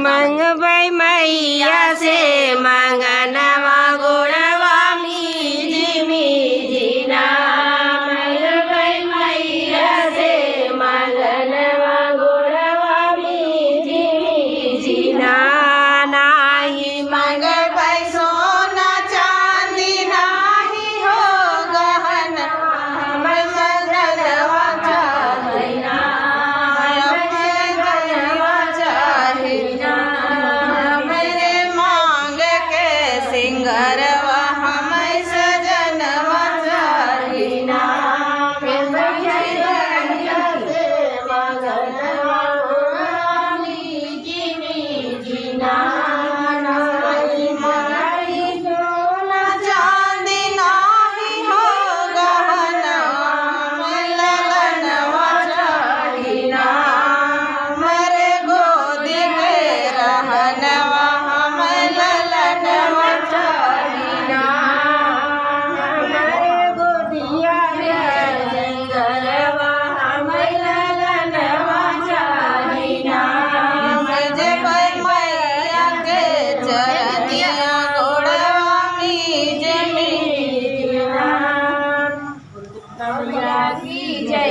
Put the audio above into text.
मंगबाई मैया से मंगनवा गुड़वा मीठी मीठी ना मंगबाई मैया से मंगनवा गुड़वा मीठी मीठी ना नाही मंगबाई सोना चांदी नाही हो गहना हम सजनवा चाहना सिंगरवा हम सजनवा चाहीना चांदी नाही हो गहना ललनवा चाहीना मरे गोदी के रहनवा हम ललनवा चाहीना हमारे गोदिया में सिंगरवा हम ललनवा चाहीना मुझे मैया के चरनिया गोड़वा मीजे मीठा की जय।